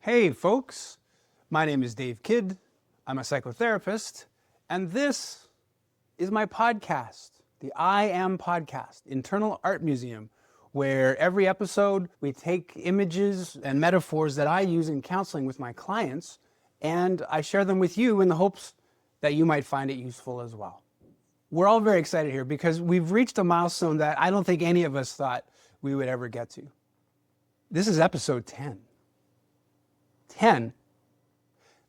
Hey folks, my name is Dave Kidd. I'm a psychotherapist, and this is my podcast, the I Am Podcast, Internal Art Museum, where every episode we take images and metaphors that I use in counseling with my clients, and I share them with you in the hopes that you might find it useful as well. We're all very excited here because we've reached a milestone that I don't think any of us thought we would ever get to. This is episode 10. 10.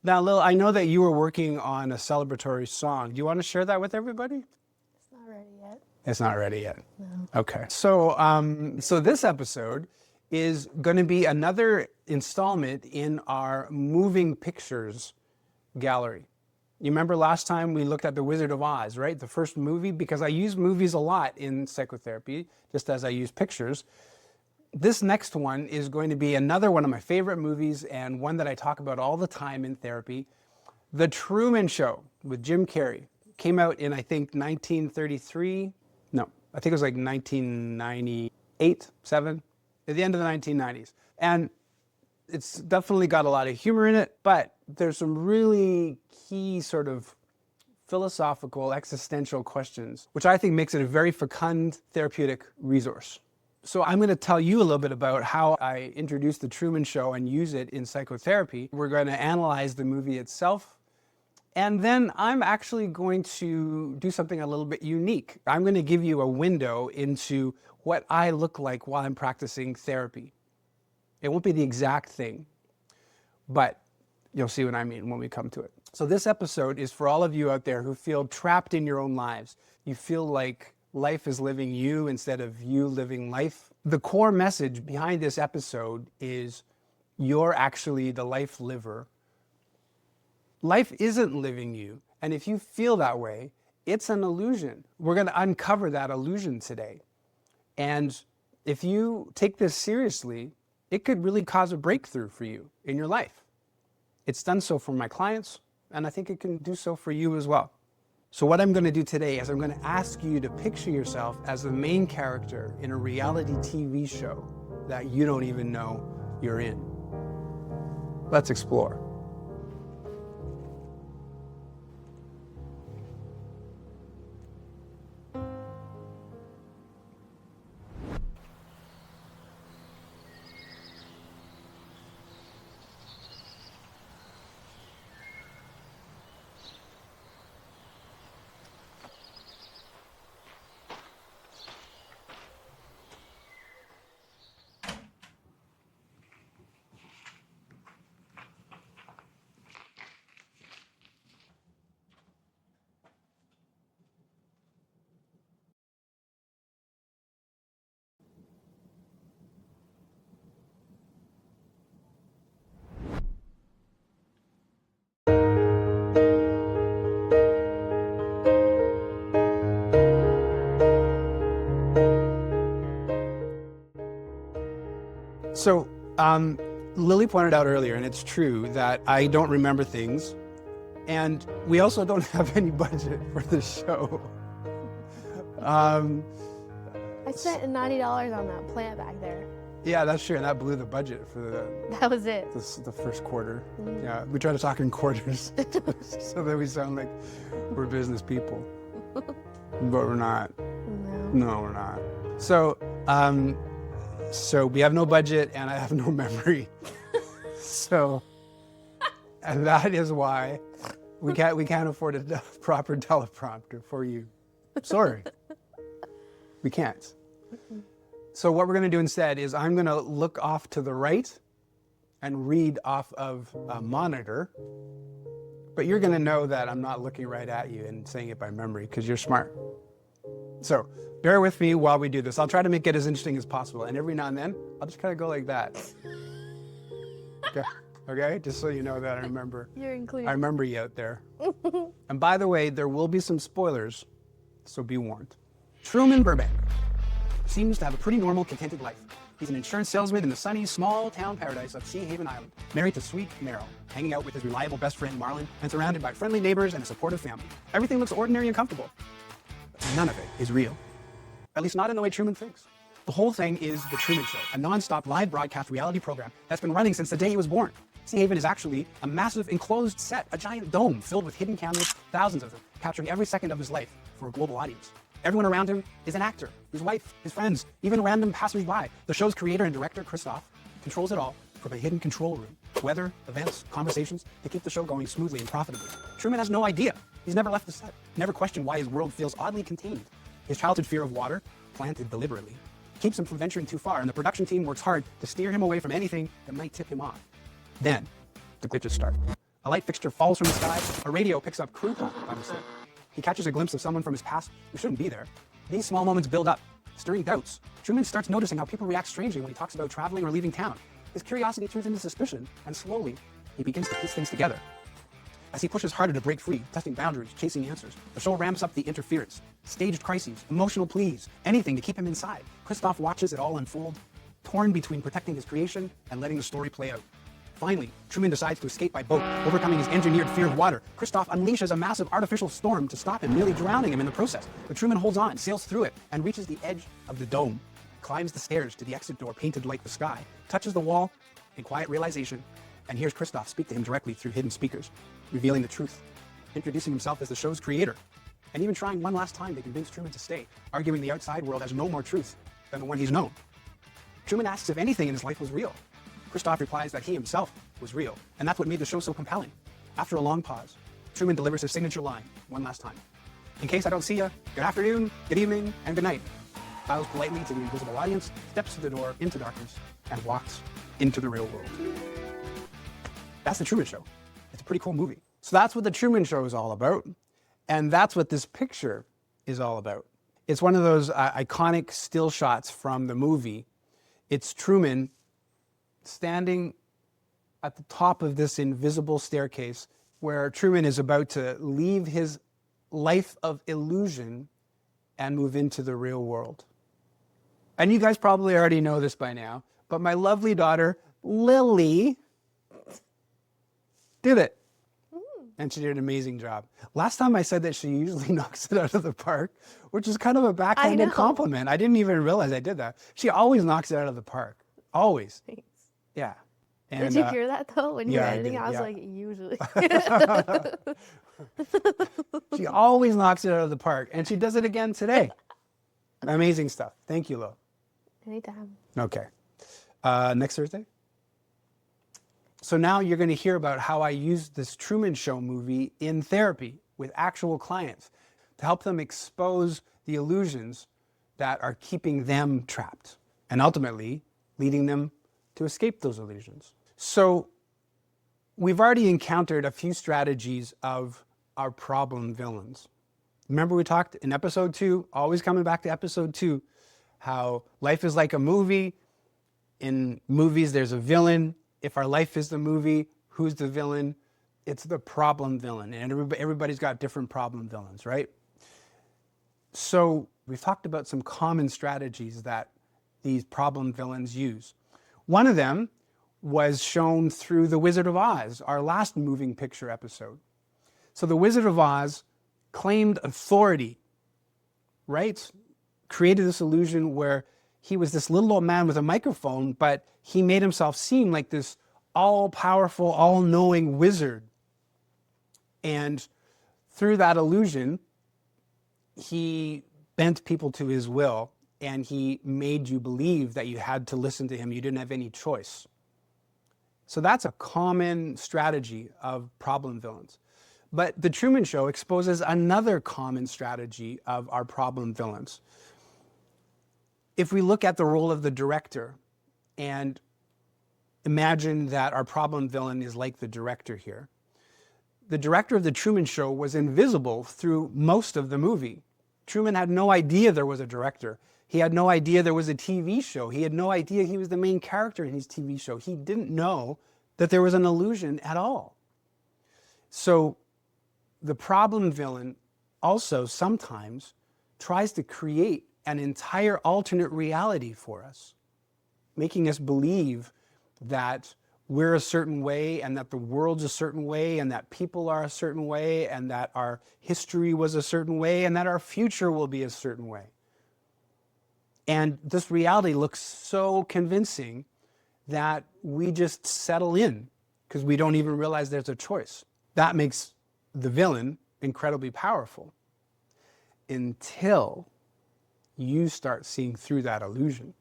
Now, Lil, I know that you were working on a celebratory song. Do you want to share that with everybody? It's not ready yet. It's not ready yet. No. Okay. So this episode is going to be another installment in our moving pictures gallery. You remember last time we looked at The Wizard of Oz, right? The first movie, because I use movies a lot in psychotherapy, just as I use pictures. This next one is going to be another one of my favorite movies and one that I talk about all the time in therapy. The Truman Show with Jim Carrey came out in, I think, 1933. No, I think it was like 1998, 7, at the end of the 1990s. And it's definitely got a lot of humor in it, but there's some really key sort of philosophical, existential questions, which I think makes it a very fecund therapeutic resource. So I'm going to tell you a little bit about how I introduced the Truman Show and use it in psychotherapy. We're going to analyze the movie itself. And then I'm actually going to do something a little bit unique. I'm going to give you a window into what I look like while I'm practicing therapy. It won't be the exact thing, but you'll see what I mean when we come to it. So this episode is for all of you out there who feel trapped in your own lives. You feel like life is living you instead of you living life. The core message behind this episode is you're actually the life liver. Life isn't living you, and if you feel that way, it's an illusion. We're going to uncover that illusion today. And if you take this seriously, it could really cause a breakthrough for you in your life. It's done so for my clients, and I think it can do so for you as well. So what I'm going to do today is I'm going to ask you to picture yourself as the main character in a reality TV show that you don't even know you're in. Let's explore. So, Lily pointed out earlier, and it's true, that I don't remember things, and we also don't have any budget for the show. I spent $90 on that plant back there. Yeah, that's true, and that blew the budget for That was it. the first quarter. Mm-hmm. Yeah, we try to talk in quarters so that we sound like we're business people, but we're not. No, we're not. So we have no budget and I have no memory. And that is why we can't afford a proper teleprompter for you. Sorry. We can't. So what we're going to do instead is I'm going to look off to the right and read off of a monitor. But you're going to know that I'm not looking right at you and saying it by memory because you're smart. So bear with me while we do this. I'll try to make it as interesting as possible. And every now and then, I'll just kind of go like that. Okay? Just so you know that I remember. You're included. I remember you out there. And by the way, there will be some spoilers, so be warned. Truman Burbank seems to have a pretty normal, contented life. He's an insurance salesman in the sunny, small-town paradise of Sea Haven Island, married to sweet Meryl, hanging out with his reliable best friend Marlon, and surrounded by friendly neighbors and a supportive family. Everything looks ordinary and comfortable. None of it is real. At least not in the way Truman thinks. The whole thing is The Truman Show, a non-stop live broadcast reality program that's been running since the day he was born. Sea Haven is actually a massive enclosed set, a giant dome filled with hidden cameras, thousands of them, capturing every second of his life for a global audience. Everyone around him is an actor, his wife, his friends, even random passers-by. The show's creator and director, Christoph, controls it all from a hidden control room. Weather, events, conversations, to keep the show going smoothly and profitably. Truman has no idea. He's never left the set, never questioned why his world feels oddly contained. His childhood fear of water, planted deliberately, keeps him from venturing too far, and the production team works hard to steer him away from anything that might tip him off. Then, the glitches start. A light fixture falls from the sky, a radio picks up crew talk by mistake. He catches a glimpse of someone from his past who shouldn't be there. These small moments build up, stirring doubts. Truman starts noticing how people react strangely when he talks about traveling or leaving town. His curiosity turns into suspicion, and slowly, he begins to piece things together. As he pushes harder to break free, testing boundaries, chasing answers, the show ramps up the interference, staged crises, emotional pleas, anything to keep him inside. Christoph watches it all unfold, torn between protecting his creation and letting the story play out. Finally, Truman decides to escape by boat, overcoming his engineered fear of water. Christoph unleashes a massive artificial storm to stop him, nearly drowning him in the process. But Truman holds on, sails through it, and reaches the edge of the dome, climbs the stairs to the exit door painted like the sky, touches the wall in quiet realization, and hears Christoph speak to him directly through hidden speakers, revealing the truth, introducing himself as the show's creator, and even trying one last time to convince Truman to stay, arguing the outside world has no more truth than the one he's known. Truman asks if anything in his life was real. Christoph replies that he himself was real, and that's what made the show so compelling. After a long pause, Truman delivers his signature line one last time. In case I don't see ya, good afternoon, good evening, and good night. Bows politely to the invisible audience, steps to the door into darkness, and walks into the real world. That's The Truman Show. It's a pretty cool movie. So that's what The Truman Show is all about, and that's what this picture is all about. It's one of those iconic still shots from the movie. It's Truman standing at the top of this invisible staircase where Truman is about to leave his life of illusion and move into the real world. And you guys probably already know this by now, but my lovely daughter, Lily, did it. And she did an amazing job. Last time I said that she usually knocks it out of the park, which is kind of a backhanded compliment. I didn't even realize I did that. She always knocks it out of the park. Always. Thanks. Yeah. And, did you hear that though when you were editing? I was like, usually. She always knocks it out of the park, and she does it again today. Amazing stuff. Thank you, Lo. Anytime. Okay. Next Thursday? So now you're going to hear about how I used this Truman Show movie in therapy with actual clients to help them expose the illusions that are keeping them trapped and ultimately leading them to escape those illusions. So we've already encountered a few strategies of our problem villains. Remember we talked in episode 2, always coming back to episode 2, how life is like a movie. In movies, there's a villain. If our life is the movie, who's the villain? It's the problem villain. And everybody's got different problem villains, right? So we've talked about some common strategies that these problem villains use. One of them was shown through The Wizard of Oz, our last moving picture episode. So the Wizard of Oz claimed authority, right? Created this illusion where he was this little old man with a microphone, but he made himself seem like this all-powerful, all-knowing wizard. And through that illusion, he bent people to his will, and he made you believe that you had to listen to him. You didn't have any choice. So that's a common strategy of problem villains. But The Truman Show exposes another common strategy of our problem villains. If we look at the role of the director and imagine that our problem villain is like the director here, the director of The Truman Show was invisible through most of the movie. Truman had no idea there was a director. He had no idea there was a TV show. He had no idea he was the main character in his TV show. He didn't know that there was an illusion at all. So the problem villain also sometimes tries to create an entire alternate reality for us, making us believe that we're a certain way and that the world's a certain way and that people are a certain way and that our history was a certain way and that our future will be a certain way. And this reality looks so convincing that we just settle in because we don't even realize there's a choice. That makes the villain incredibly powerful until you start seeing through that illusion.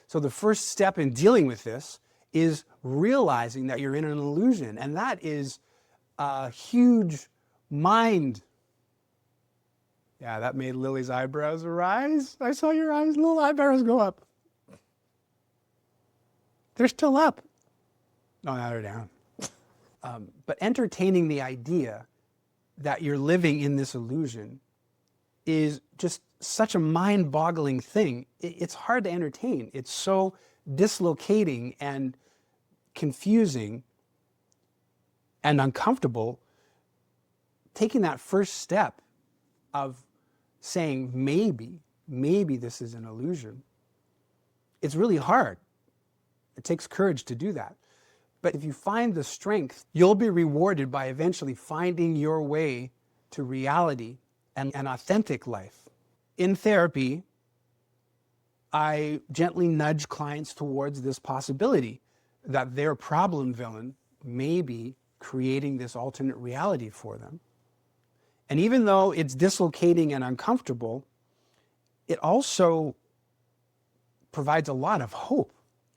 So the first step in dealing with this is realizing that you're in an illusion. And that is a huge mind. Yeah, that made Lily's eyebrows rise. I saw your eyes, little eyebrows go up. They're still up. No, now they're down. But entertaining the idea that you're living in this illusion is just such a mind-boggling thing. It's hard to entertain. It's so dislocating and confusing and uncomfortable. Taking that first step of saying, maybe this is an illusion, it's really hard. It takes courage to do that. But if you find the strength, you'll be rewarded by eventually finding your way to reality and an authentic life. In therapy, I gently nudge clients towards this possibility that their problem villain may be creating this alternate reality for them. And even though it's dislocating and uncomfortable, it also provides a lot of hope.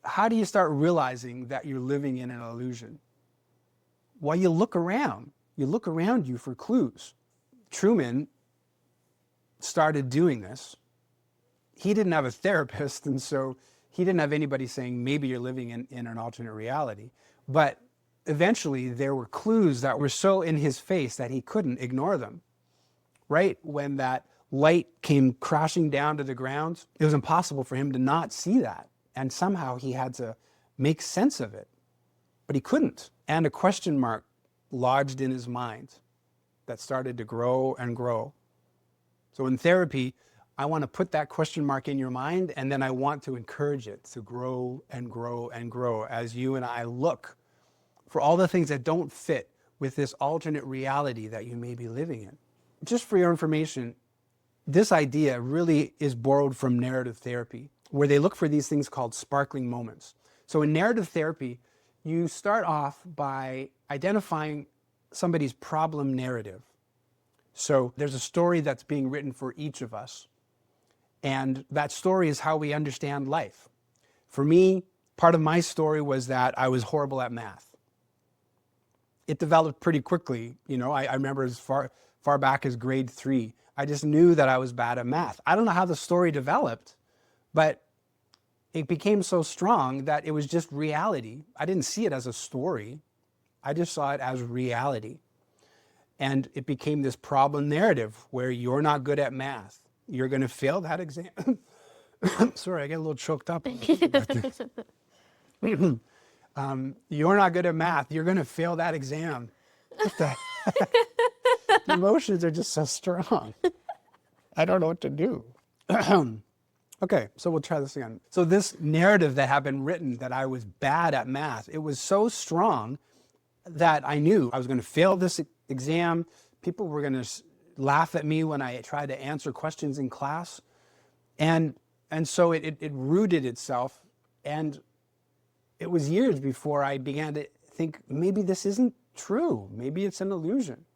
How do you start realizing that you're living in an illusion? Well, you look around. You look around you for clues. Truman started doing this. He didn't have a therapist, and so he didn't have anybody saying, maybe you're living in an alternate reality. But eventually, there were clues that were so in his face that he couldn't ignore them. Right when that light came crashing down to the ground, it was impossible for him to not see that. And somehow he had to make sense of it. But he couldn't. And a question mark lodged in his mind that started to grow and grow. So in therapy, I want to put that question mark in your mind, and then I want to encourage it to grow and grow and grow as you and I look for all the things that don't fit with this alternate reality that you may be living in. Just for your information, this idea really is borrowed from narrative therapy, where they look for these things called sparkling moments. So in narrative therapy, you start off by identifying somebody's problem narrative. So there's a story that's being written for each of us. And that story is how we understand life. For me, part of my story was that I was horrible at math. It developed pretty quickly. You know, I remember as far back as grade 3, I just knew that I was bad at math. I don't know how the story developed, but it became so strong that it was just reality. I didn't see it as a story. I just saw it as reality. And it became this problem narrative where you're not good at math. You're going to fail that exam. Sorry, I get a little choked up. You're not good at math. You're going to fail that exam. What the heck? The emotions are just so strong. I don't know what to do. Okay, so we'll try this again. So this narrative that had been written that I was bad at math, it was so strong that I knew I was going to fail this exam. People were going to laugh at me when I tried to answer questions in class. And so it rooted itself. And it was years before I began to think, maybe this isn't true. Maybe it's an illusion.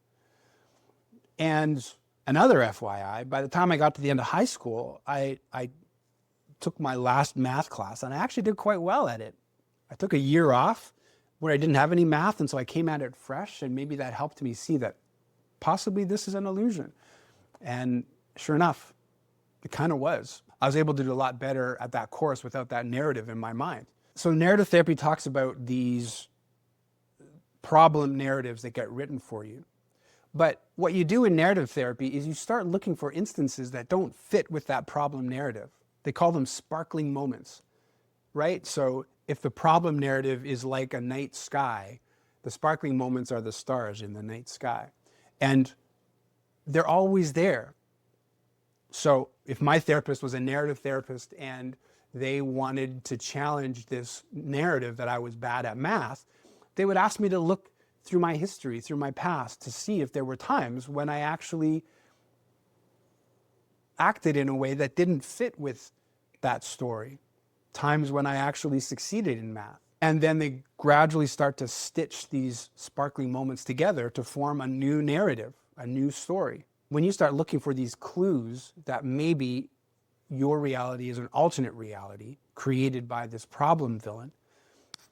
And another FYI, by the time I got to the end of high school, I took my last math class, and I actually did quite well at it. I took a year off where I didn't have any math, and so I came at it fresh, and maybe that helped me see that possibly this is an illusion. And sure enough, it kind of was. I was able to do a lot better at that course without that narrative in my mind. So narrative therapy talks about these problem narratives that get written for you. But what you do in narrative therapy is you start looking for instances that don't fit with that problem narrative. They call them sparkling moments, right? So if the problem narrative is like a night sky, the sparkling moments are the stars in the night sky. And they're always there. So if my therapist was a narrative therapist and they wanted to challenge this narrative that I was bad at math, they would ask me to look through my history, through my past, to see if there were times when I actually acted in a way that didn't fit with that story, times when I actually succeeded in math. And then they gradually start to stitch these sparkling moments together to form a new narrative, a new story. When you start looking for these clues that maybe your reality is an alternate reality created by this problem villain,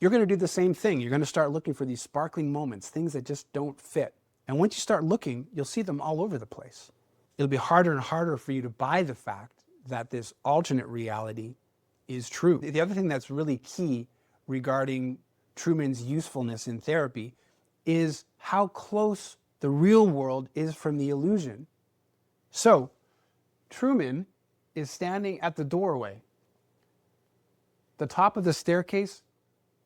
you're going to do the same thing. You're going to start looking for these sparkling moments, things that just don't fit. And once you start looking, you'll see them all over the place. It'll be harder and harder for you to buy the fact that this alternate reality is true. The other thing that's really key regarding Truman's usefulness in therapy is how close the real world is from the illusion. So, Truman is standing at the doorway. The top of the staircase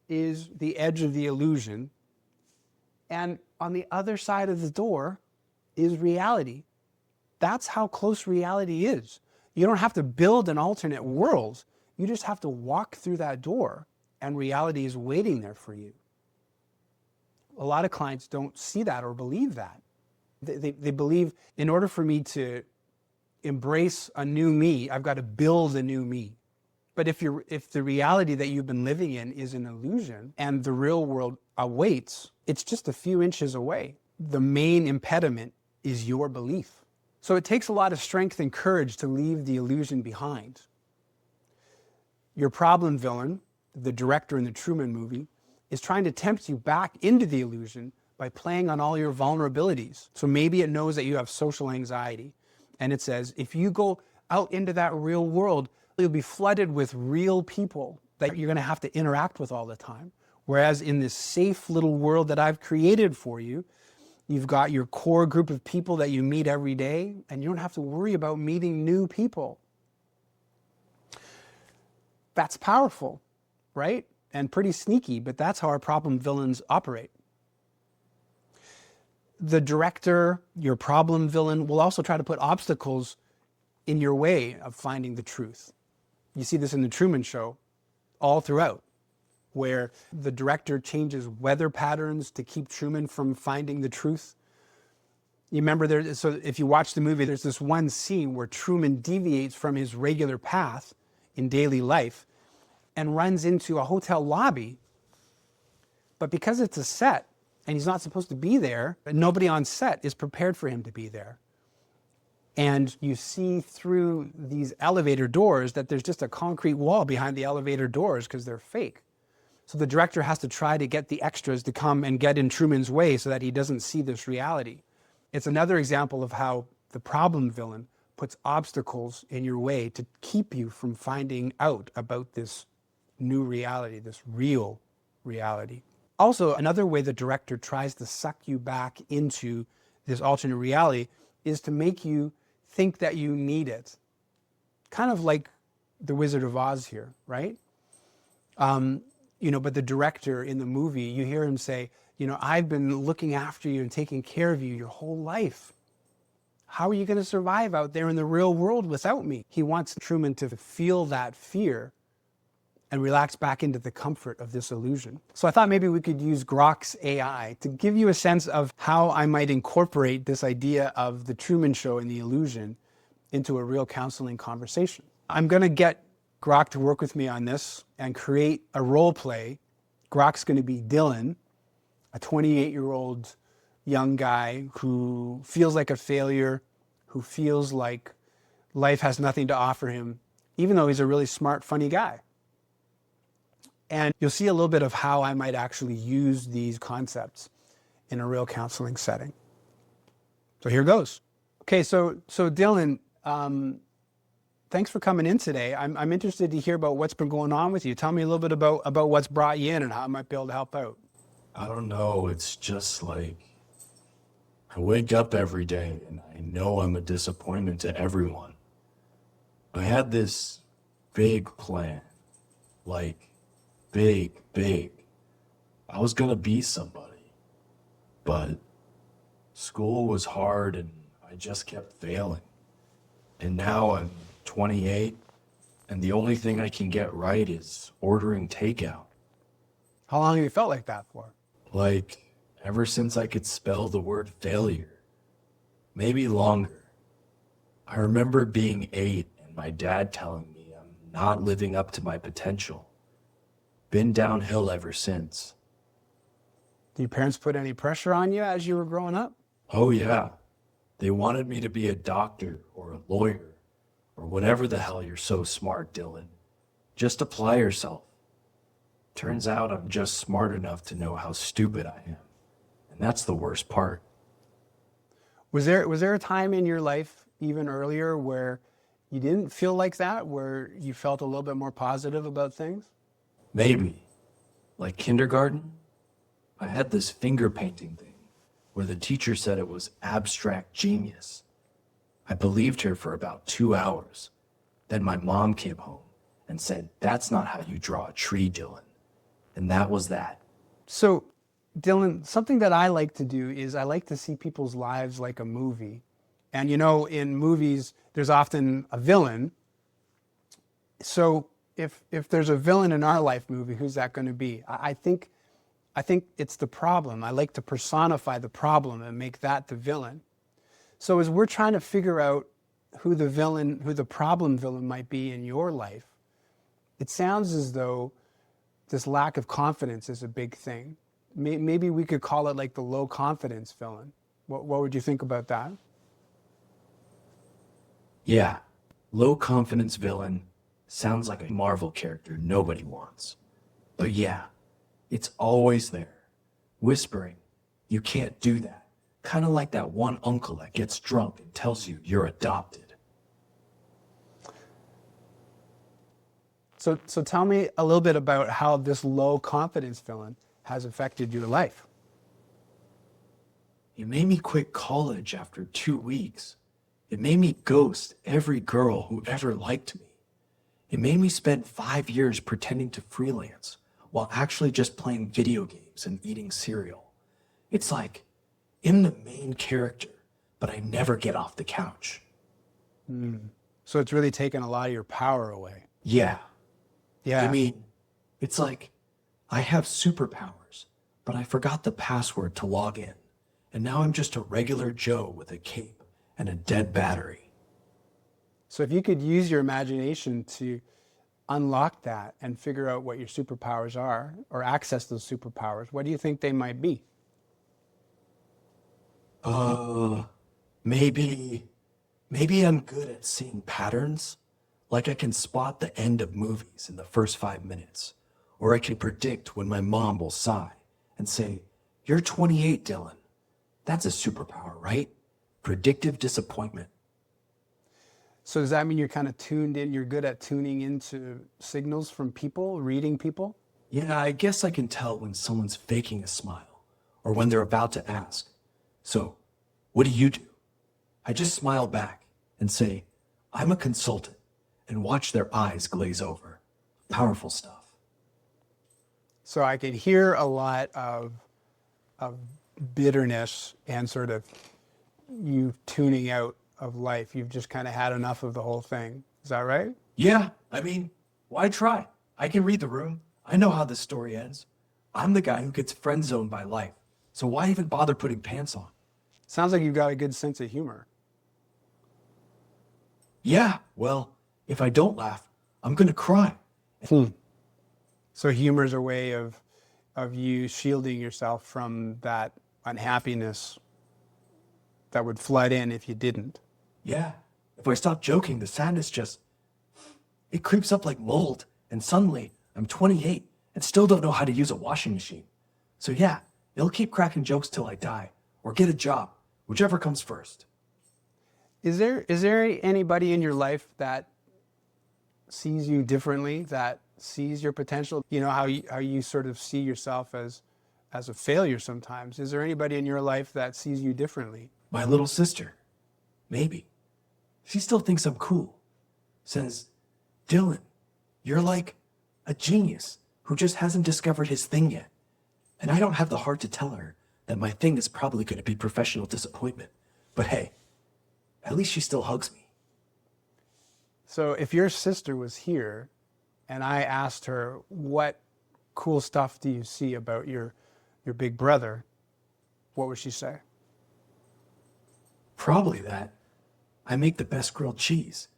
is the edge of the illusion, and on the other side of the door is reality. That's how close reality is. You don't have to build an alternate world. You just have to walk through that door, and reality is waiting there for you. A lot of clients don't see that or believe that. They believe in order for me to embrace a new me, I've got to build a new me. But if the reality that you've been living in is an illusion and the real world awaits, it's just a few inches away. The main impediment is your belief. So it takes a lot of strength and courage to leave the illusion behind. Your problem villain, the director in the Truman movie, is trying to tempt you back into the illusion by playing on all your vulnerabilities. So maybe it knows that you have social anxiety, and it says, if you go out into that real world, you'll be flooded with real people that you're going to have to interact with all the time. Whereas in this safe little world that I've created for you, you've got your core group of people that you meet every day, and you don't have to worry about meeting new people. That's powerful, right? And pretty sneaky, but that's how our problem villains operate. The director, your problem villain, will also try to put obstacles in your way of finding the truth. You see this in the Truman Show all throughout, where the director changes weather patterns to keep Truman from finding the truth. You remember so if you watch the movie, there's this one scene where Truman deviates from his regular path in daily life and runs into a hotel lobby. But because it's a set and he's not supposed to be there, nobody on set is prepared for him to be there. And you see through these elevator doors that there's just a concrete wall behind the elevator doors because they're fake. So the director has to try to get the extras to come and get in Truman's way so that he doesn't see this reality. It's another example of how the problem villain puts obstacles in your way to keep you from finding out about this new reality, this real reality. Also, another way the director tries to suck you back into this alternate reality is to make you think that you need it. Kind of like the Wizard of Oz here, right? But the director in the movie, you hear him say, I've been looking after you and taking care of you your whole life. How are you going to survive out there in the real world without me? He wants Truman to feel that fear and relax back into the comfort of this illusion. So I thought maybe we could use Grok's AI to give you a sense of how I might incorporate this idea of the Truman Show and the illusion into a real counseling conversation. I'm going to get Grok to work with me on this and create a role play. Grok's going to be Dylan, a 28-year-old young guy who feels like a failure, who feels like life has nothing to offer him, even though he's a really smart, funny guy. And you'll see a little bit of how I might actually use these concepts in a real counseling setting. So here goes. Okay, so Dylan, thanks for coming in today. I'm interested to hear about what's been going on with you. Tell me a little bit about what's brought you in and how I might be able to help out. I don't know. It's just like I wake up every day and I know I'm a disappointment to everyone. I had this big plan, like big. I was gonna be somebody, but school was hard and I just kept failing. And now I'm 28 and the only thing I can get right is ordering takeout. How long have you felt like that for? Like, ever since I could spell the word failure. Maybe longer. I remember being 8 and my dad telling me I'm not living up to my potential. been downhill ever since. Do your parents put any pressure on you as you were growing up? Oh, yeah. They wanted me to be a doctor or a lawyer or whatever the hell you're so smart, Dylan. Just apply yourself. Turns out I'm just smart enough to know how stupid I am. And that's the worst part. Was there a time in your life, even earlier, where you didn't feel like that, where you felt a little bit more positive about things? Maybe. Like kindergarten, I had this finger painting thing where the teacher said it was abstract genius. I believed her for about 2 hours. Then my mom came home and said, "That's not how you draw a tree, Dylan." And that was that. So, Dylan, something that I like to do is I like to see people's lives like a movie. And in movies, there's often a villain. So if there's a villain in our life movie, who's that going to be? I think it's the problem. I like to personify the problem and make that the villain. So as we're trying to figure out who the problem villain might be in your life, it sounds as though this lack of confidence is a big thing. Maybe we could call it like the low confidence villain. What would you think about that? Yeah, low confidence villain sounds like a Marvel character nobody wants. But yeah, it's always there, whispering, "You can't do that." Kind of like that one uncle that gets drunk and tells you you're adopted. So tell me a little bit about how this low confidence villain has affected your life. It made me quit college after 2 weeks. It made me ghost every girl who ever liked me. It made me spend 5 years pretending to freelance while actually just playing video games and eating cereal. It's like, I'm the main character, but I never get off the couch. So it's really taken a lot of your power away. Yeah. Yeah. I mean, it's like I have superpowers, but I forgot the password to log in. And now I'm just a regular Joe with a cape and a dead battery. So if you could use your imagination to unlock that and figure out what your superpowers are or access those superpowers, what do you think they might be? Maybe I'm good at seeing patterns. Like I can spot the end of movies in the first 5 minutes. Or I can predict when my mom will sigh and say, "You're 28, Dylan." That's a superpower, right? Predictive disappointment. So does that mean you're kind of tuned in, you're good at tuning into signals from people, reading people? Yeah, I guess I can tell when someone's faking a smile or when they're about to ask. So, what do? I just smile back and say, "I'm a consultant," and watch their eyes glaze over. Powerful stuff. So I can hear a lot of bitterness and sort of you tuning out of life. You've just kind of had enough of the whole thing. Is that right? Yeah, I mean, why try? I can read the room. I know how this story ends. I'm the guy who gets friend zoned by life. So why even bother putting pants on? Sounds like you've got a good sense of humor. Yeah, well, if I don't laugh, I'm gonna cry. So humor is a way of you shielding yourself from that unhappiness that would flood in if you didn't. Yeah, if I stop joking, the sadness it creeps up like mold, and suddenly I'm 28 and still don't know how to use a washing machine. So yeah, it'll keep cracking jokes till I die, or get a job, whichever comes first. Is there anybody in your life that sees you differently, that sees your potential? You know how you sort of see yourself as a failure sometimes. Is there anybody in your life that sees you differently? My little sister, maybe. She still thinks I'm cool. Says, "Dylan, you're like a genius who just hasn't discovered his thing yet." And I don't have the heart to tell her that my thing is probably going to be professional disappointment. But hey, at least she still hugs me. So if your sister was here and I asked her, what cool stuff do you see about your big brother, what would she say? Probably that I make the best grilled cheese,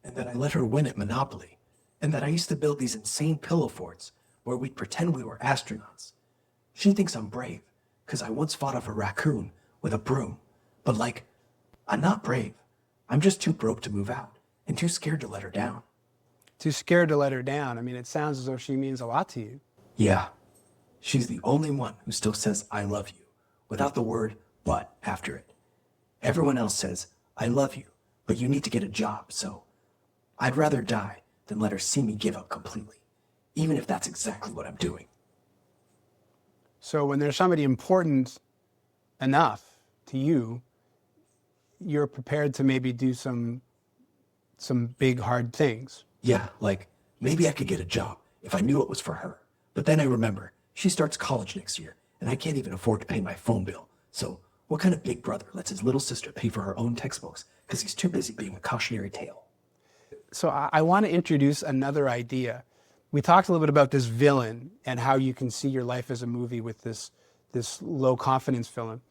and that I let her win at Monopoly, and that I used to build these insane pillow forts where we'd pretend we were astronauts. She thinks I'm brave, because I once fought off a raccoon with a broom. But like, I'm not brave. I'm just too broke to move out, and too scared to let her down. Too scared to let her down. I mean, it sounds as though she means a lot to you. Yeah. She's the only one who still says, I love you, without the word but after it. Everyone else says, I love you, but you need to get a job, so I'd rather die than let her see me give up completely, even if that's exactly what I'm doing. So when there's somebody important enough to you, you're prepared to maybe do some big, hard things. Yeah, like, maybe I could get a job if I knew it was for her. But then I remember, she starts college next year, and I can't even afford to pay my phone bill. So what kind of big brother lets his little sister pay for her own textbooks because he's too busy being a cautionary tale? So I want to introduce another idea. We talked a little bit about this villain and how you can see your life as a movie with this low confidence villain.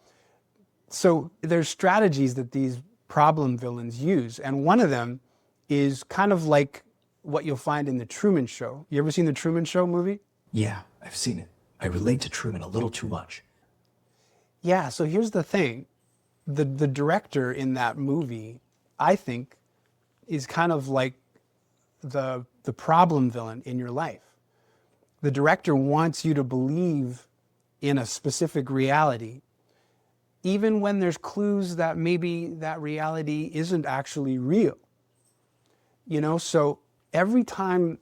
So there's strategies that these problem villains use, and one of them is kind of like what you'll find in the Truman Show. You ever seen the Truman Show movie? Yeah, I've seen it. I relate to Truman a little too much. Yeah, so here's the thing. The director in that movie, I think, is kind of like the problem villain in your life. The director wants you to believe in a specific reality, even when there's clues that maybe that reality isn't actually real. You know, so every time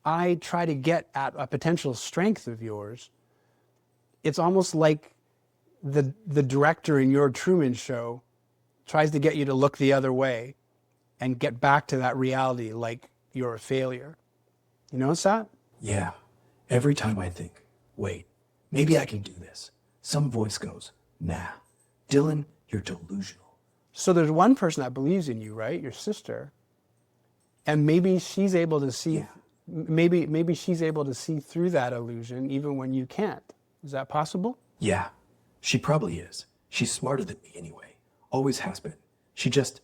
I try to get at a potential strength of yours, it's almost like the director in your Truman Show tries to get you to look the other way and get back to that reality like you're a failure. You notice that? Yeah. Every time I think, wait, maybe I can do this, some voice goes, nah, Dylan, you're delusional. So there's one person that believes in you, right? Your sister. And maybe she's able to see, maybe she's able to see through that illusion even when you can't. Is that possible? Yeah, she probably is. She's smarter than me anyway. Always has been. She just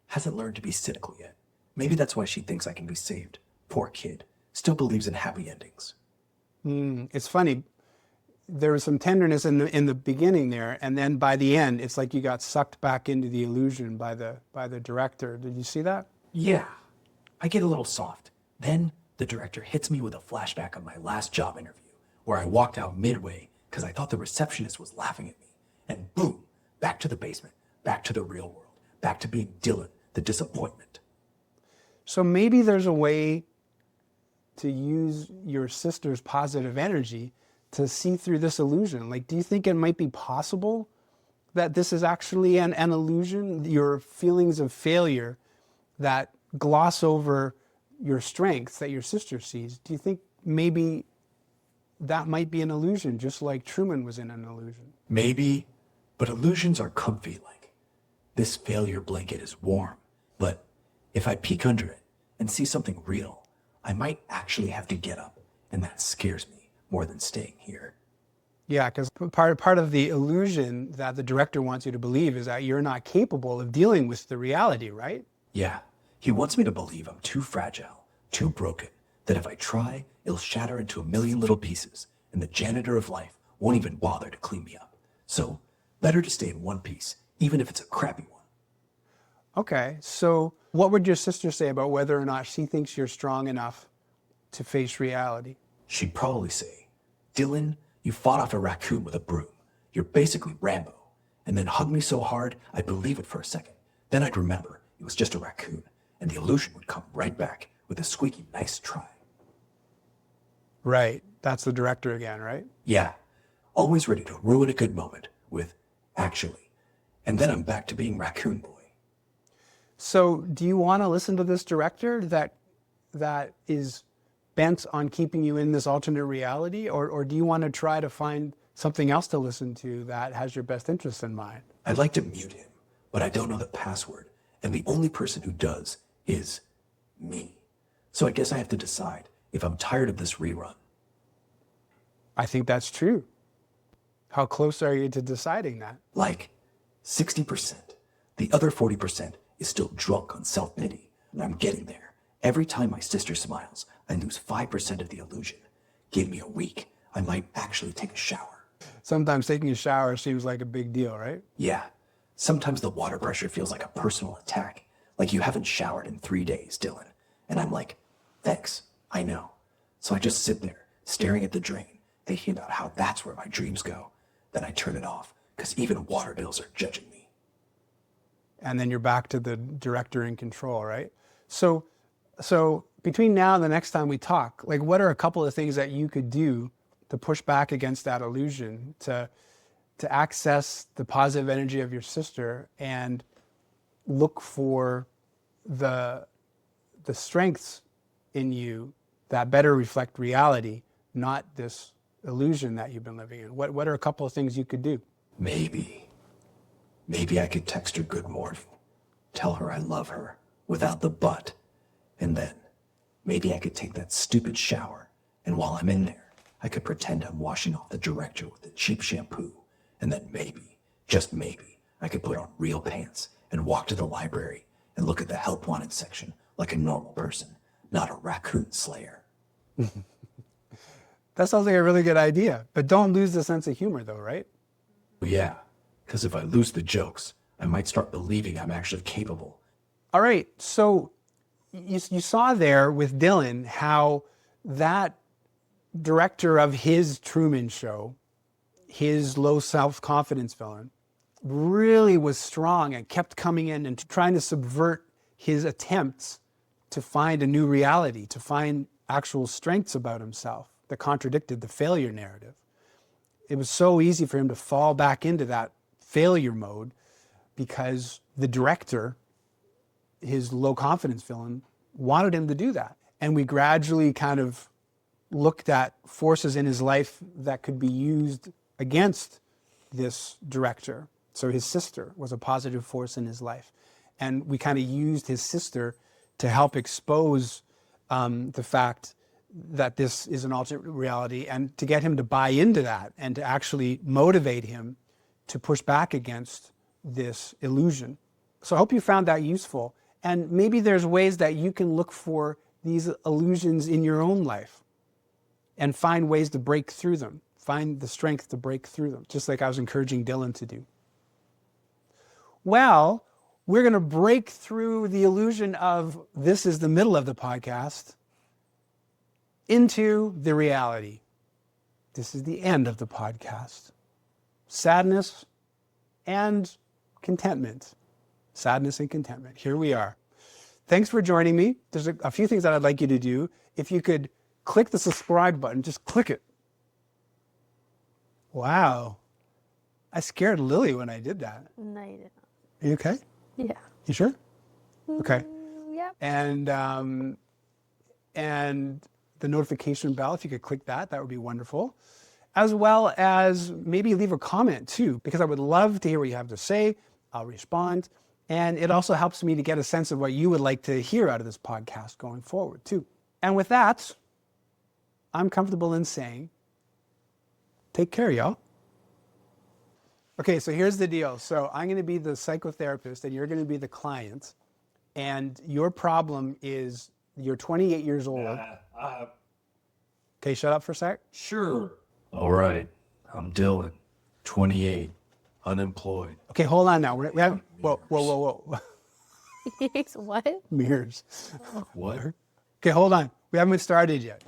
hasn't learned to be cynical yet. Maybe that's why she thinks I can be saved. Poor kid. Still believes in happy endings. It's funny. There was some tenderness in the beginning there, and then by the end, it's like you got sucked back into the illusion by the director. Did you see that? Yeah. I get a little soft. Then the director hits me with a flashback of my last job interview, where I walked out midway because I thought the receptionist was laughing at me. And boom, back to the basement, back to the real world, back to being Dylan, the disappointment. So maybe there's a way to use your sister's positive energy to see through this illusion. Like, do you think it might be possible that this is actually an illusion? Your feelings of failure that gloss over your strengths that your sister sees. Do you think maybe that might be an illusion, just like Truman was in an illusion? Maybe, but illusions are comfy. Like, this failure blanket is warm. But if I peek under it and see something real, I might actually have to get up, and that scares me more than staying here. Yeah, because part of the illusion that the director wants you to believe is that you're not capable of dealing with the reality, right? Yeah, he wants me to believe I'm too fragile, too broken, that if I try, it'll shatter into a million little pieces, and the janitor of life won't even bother to clean me up. So, better to stay in one piece, even if it's a crappy one. Okay, so what would your sister say about whether or not she thinks you're strong enough to face reality? She'd probably say, Dylan, you fought off a raccoon with a broom. You're basically Rambo. And then hug me so hard, I'd believe it for a second. Then I'd remember it was just a raccoon, and the illusion would come right back with a squeaky nice try. Right, that's the director again, right? Yeah, always ready to ruin a good moment with, actually. And then I'm back to being Raccoon Boy. So do you want to listen to this director that is bent on keeping you in this alternate reality? Or do you want to try to find something else to listen to that has your best interests in mind? I'd like to mute him, but I don't know the password. And the only person who does is me. So I guess I have to decide if I'm tired of this rerun. I think that's true. How close are you to deciding that? Like 60%. The other 40% is still drunk on self-pity. And I'm getting there. Every time my sister smiles, I lose 5% of the illusion. Give me a week. I might actually take a shower. Sometimes taking a shower seems like a big deal, right? Yeah. Sometimes the water pressure feels like a personal attack. Like you haven't showered in 3 days, Dylan. And I'm like, thanks, I know. So I just sit there, staring at the drain, thinking about how that's where my dreams go. Then I turn it off, because even water bills are judging me. And then you're back to the director in control, right? So between now and the next time we talk, like what are a couple of things that you could do to push back against that illusion, to access the positive energy of your sister and look for the strengths in you that better reflect reality, not this illusion that you've been living in? What are a couple of things you could do? Maybe I could text her good morning, tell her I love her without the but, and then maybe I could take that stupid shower, and while I'm in there, I could pretend I'm washing off the director with the cheap shampoo, and then maybe, just maybe, I could put on real pants and walk to the library and look at the help wanted section like a normal person, not a raccoon slayer. That sounds like a really good idea, but don't lose the sense of humor though, right? Yeah, because if I lose the jokes, I might start believing I'm actually capable. All right, so you saw there with Dylan how that director of his Truman Show, his low self-confidence villain, really was strong and kept coming in and trying to subvert his attempts to find a new reality, to find actual strengths about himself that contradicted the failure narrative. It was so easy for him to fall back into that failure mode because the director, his low confidence villain, wanted him to do that. And we gradually kind of looked at forces in his life that could be used against this director. So his sister was a positive force in his life. And we kind of used his sister to help expose the fact that this is an alternate reality and to get him to buy into that and to actually motivate him to push back against this illusion. So I hope you found that useful. And maybe there's ways that you can look for these illusions in your own life and find ways to break through them, find the strength to break through them, just like I was encouraging Dylan to do. Well, we're going to break through the illusion of this is the middle of the podcast into the reality. This is the end of the podcast. Sadness and contentment. Sadness and contentment. Here we are. Thanks for joining me. There's a few things that I'd like you to do. If you could click the subscribe button, just click it. Wow. I scared Lily when I did that. No, you didn't. Are you okay? Yeah. You sure? Okay. Yep. And the notification bell, if you could click that, that would be wonderful. As well as maybe leave a comment too, because I would love to hear what you have to say. I'll respond. And it also helps me to get a sense of what you would like to hear out of this podcast going forward too. And with that, I'm comfortable in saying, take care, y'all. Okay, so here's the deal. So I'm going to be the psychotherapist and you're going to be the client. And your problem is you're 28 years old. Okay, shut up for a sec. Sure. All right. I'm Dylan, 28, unemployed. Okay, hold on now. We have, whoa. What? Mirrors. What? Okay, hold on. We haven't started yet.